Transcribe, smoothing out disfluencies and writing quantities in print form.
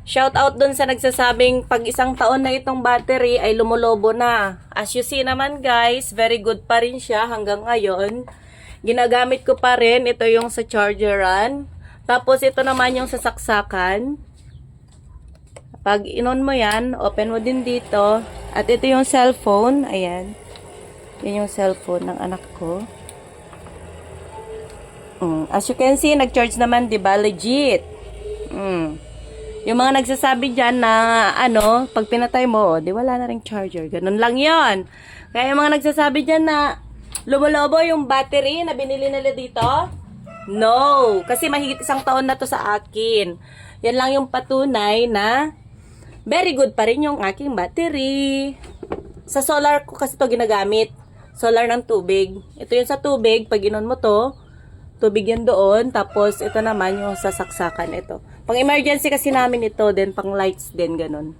Shout out dun sa nagsasabing pag isang taon na itong battery ay lumulobo na. As you see naman guys, very good pa rin siya hanggang ngayon. Ginagamit ko pa rin. Ito yung sa chargeran. Tapos ito naman yung sa saksakan. Pag inon mo yan, open mo din dito. At ito yung cellphone. Ayan. Yan yung cellphone ng anak ko. As you can see, nag-charge naman, diba? Legit. Yung mga nagsasabi dyan na, pag pinatay mo, di wala na rin charger. Ganun lang yon. Kaya yung mga nagsasabi dyan na lumulobo yung battery na binili nila dito, no. Kasi mahigit isang taon na to sa akin. Yan lang yung patunay na very good pa rin yung aking battery. Sa solar ko kasi to ginagamit. Solar ng tubig. Ito yung sa tubig. Pag inon mo to, tubig yan doon. Tapos ito naman yung sa saksakan ito. Pang emergency kasi namin ito, then pang lights din, ganun.